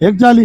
140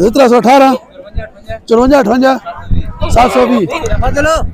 1718 54 58 720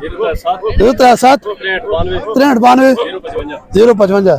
7 63 055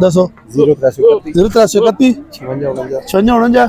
10 083 56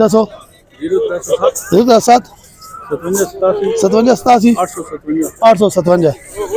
10 7 57 857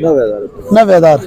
90,000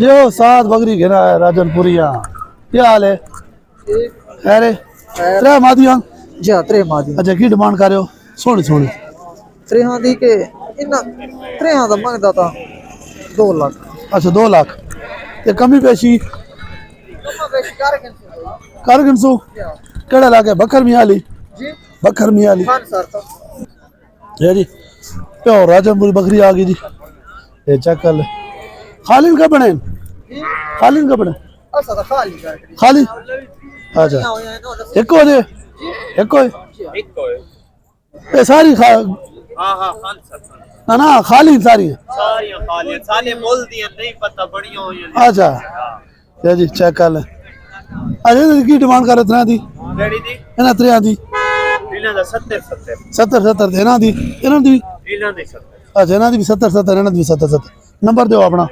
जो 7 बकरी घेरा है राजनपुरिया। क्या हाल है? खैर है? त्रै मादियां? जी हाँ, त्रे मादी अच्छा की डिमांड कर रहे हो? सोनी सोनी त्रेहां दी के इन्ना त्रेहां दा मंगदा था 2 लाख। अच्छा 2 लाख ते कमी पेशी कर गिनसू केड़ा लागे बकर मियाली जी बकर मियाली खान सर तो ये जी प्योर राजनपुरी बकरी आ गई जी। ये चेक कर ले खालिन का बने खालिन का बने असा था खाली कर खाली अच्छा एक हो जे एक हो ये सारी खा हाँ हाँ खान सर ना ना खाली सारी सारियां खालियां साले बोल दिया नहीं पता बढ़िया हो अच्छा ये जी चेक कर ले अरे की डिमांड कर इतना दी रेडी दी इना त्रिया दी इन्हां दा 70 70 देना दी इन्हां दी इन्हां दी 70 अच्छा इन्हां दी भी 70 इन्हां दी भी 70 नंबर दो अपना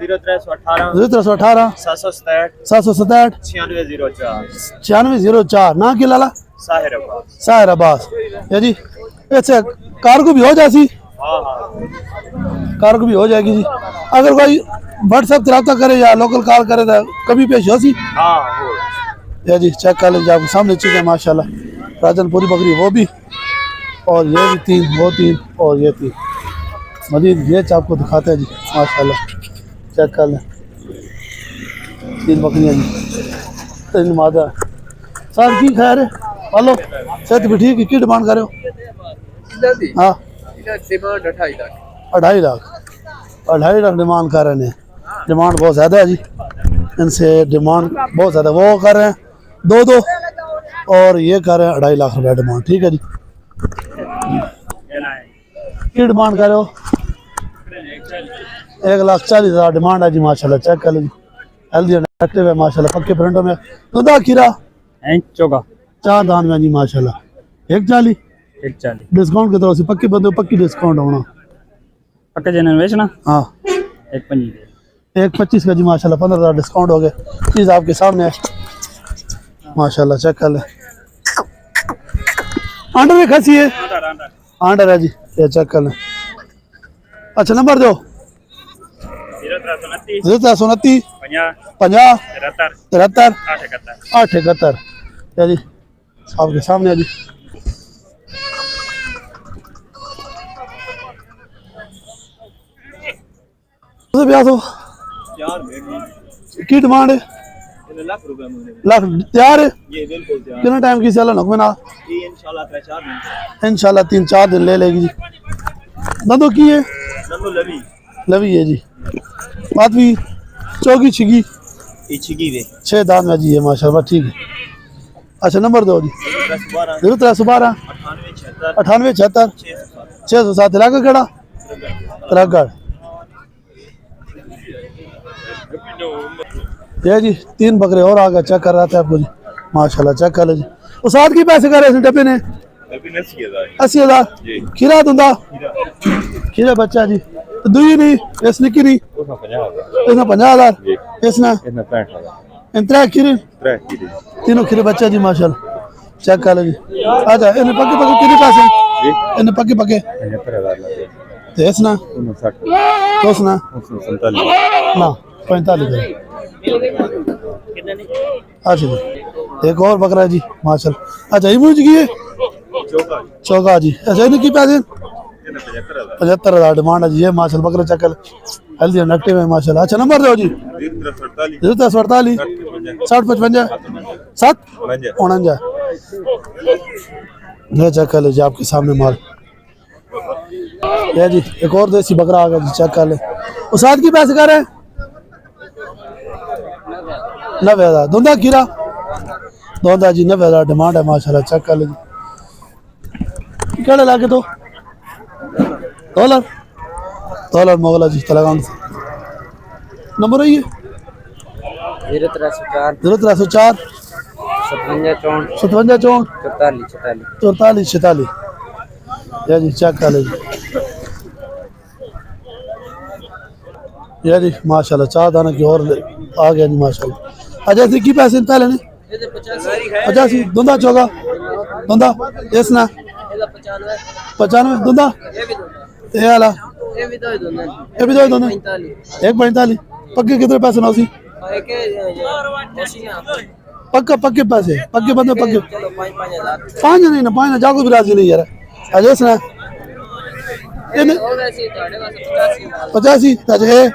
0318 0318 767 767 9604 9604 ना की लाला साहिर अब्बास साहिर अब्बास ये जी ऐसे कार्गो भी हो जाती हाँ हाँ कार्गो भी हो जाएगी जी अगर कोई व्हाट्सएप रब्ता करे या लोकल कॉल करे तो कभी पेश हो सी हाँ हो ये जी चेक कर लीजिए आपके सामने चीज़ है माशाल्लाह राजनपुरी बकरी वो भी और ये भी 3 वो 3 और ये 3 मजीद ये आपको दिखाते हैं जी माशाल्लाह चेक कर लें 3 बकरियाँ जी 3 मादा सर की खैर है हेलो सेहत भी ठीक है की डिमांड कर रहे हो जल्दी हाँ इधर डिमांड 2.5 लाख 2.5 लाख 2.5 लाख डिमांड कर रहे हैं डिमांड बहुत ज़्यादा है जी इनसे डिमांड बहुत ज़्यादा वो कर रहे हैं 2 और ये कर रहे हैं 2.5 लाख रुपया डिमांड ठीक है जी की डिमांड कर रहे हो 1,40,000 डिमांड है जी माशाल्लाह चेक कर लीजिए हेल्दी एक्टिव है माशाल्लाह पक्के प्रिंटों में दूधा खीरा चौका 4 दान में जी माशाल्लाह 1,40 140 डिस्काउंट की तरफ से पक्के बंदे पक्की डिस्काउंट होना पक्का जनन बेचना हाँ 125 1,25 का जी माशाल्लाह 15,000 डिस्काउंट हो गया चीज़ आपके सामने है माशाल्लाह चेक कर ले अंडर भी खसी है अंडर है जी ये चेक कर ले अच्छा नंबर दो 0329 50 73 871 ये जी आपके सामने है जी ब्याह तो की डिमांड है लाख रुपए में लाख तैयार है ये बिल्कुल तैयार कितना टाइम की सेल नकमे ना ये इंशाल्लाह 3-4 दिन इंशाल्लाह 3-4 दिन ले लेगी जी दंदो की है नंदू लवी लवी है जी बात भी चौकी छिगी इचगी वे 6 दांत में जी है माशाल्लाह ठीक है अच्छा नंबर दो जी 0312 98 76 607 इलाका केड़ा तरगढ़ ये जी 3 बकरे और आ गए चेक कर रहा था आपको जी माशाल्लाह चेक कर लीजिए उस साथ की पैसे कर रहे थे डब्बे ने 80,000 खीरा दूंगा खीरा बच्चा जी तो दुई नहीं इसने की नहीं इसने 50,000 इसने इन 3 खीरे तीनों खीरे बच्चा जी माशाल्लाह चेक कर लीजिए अच्छा इन्हें पक्के पक्के कितने पैसे इन्हें पक्के पक्के तो इसना तो उसना ना 45 अच्छा जी एक और बकरा है जी माशाल्लाह अच्छा ये मुझ की है चौका जी अच्छा इन्हें की पैसे 75,000 डिमांड है जी ये माशाल्लाह बकरा चक्कर हेल्दी एंड एक्टिव है माशाल्लाह अच्छा नंबर दो जी 0348 60 55 7 49 ये चेक कर लीजिए आपके सामने माल ये जी एक और देसी बकरा आ गया जी चेक कर ले उस साथ की पैसे कर रहे हैं 90,000 धुंधा खीरा धुंधा जी 90,000 डिमांड है माशाल्लाह चेक कर लीजिए केड़े लाके तो डॉलर मोगला जी तलागांग से नंबर है ये 0304 57 54 44 46 ये जी चेक कर लीजिए ये जी माशाल्लाह 4 दाना की और आ गया जी माशाल्लाह अच्छा इसे की पैसे पहले ने 85 धुंधा चौका धुंधा इसना 95 धुंधा ये वाला ये भी दो दोनों 1 45 पक्के कितने पैसे ना उसी पक्के पैसे पक्के बंदे पक्के 5 नहीं ना 5 ना जाको भी राजी नहीं यार अजय सुना 85 अजय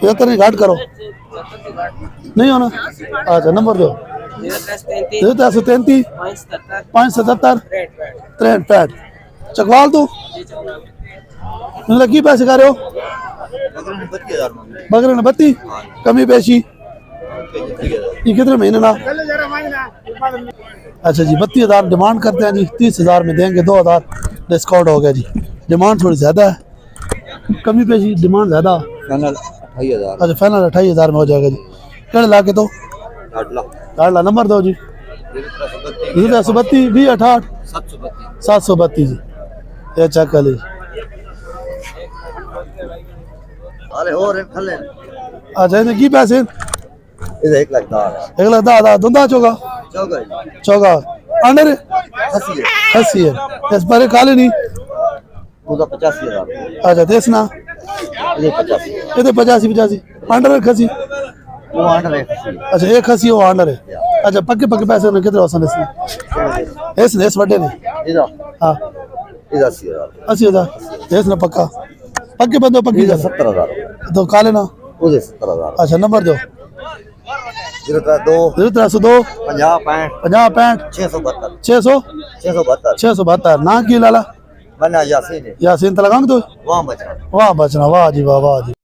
75 नहीं घाट करो नहीं होना अच्छा नंबर दो 033 577 63 चकवाल तू लगी पैसे कर रहे हो बकरे ने 32 कमी पेशी ये कितने महीने ना अच्छा जी 32,000 डिमांड करते हैं जी 30,000 में देंगे 2,000 डिस्काउंट हो गया जी डिमांड थोड़ी ज़्यादा है कमी पेशी डिमांड ज़्यादा अच्छा फाइनल 28,000 में हो जाएगा जी कल ला के तो 8 ला नंबर दो जी 032 20 68 732 जी ये चेक कर लीजिए अरे और खले अच्छा इन्हें की पैसे इधर 1 लाख 1,10,000 धुंधा चौका चौका अंडर खसी है इस पर काले नहीं पूरा 85,000 अच्छा देसना ये 85 ये 85 अंडर खसी वो आंडर है अच्छा एक खसी वो अंडर है अच्छा पक्के पैसे ने कितने वसन इसने इस बड़े ने इधर हाँ इधर 80,000 80,000 इसने पक्का पक्के बंदो पक्की इधर 70,000 तो काले ना उधर 70,000 अच्छा नंबर दो 032 032 50 65 672 672 ना की लाला बना यासीन यासीन तलगांग तो वहां बचा वाह बचना वाह जी वाह जी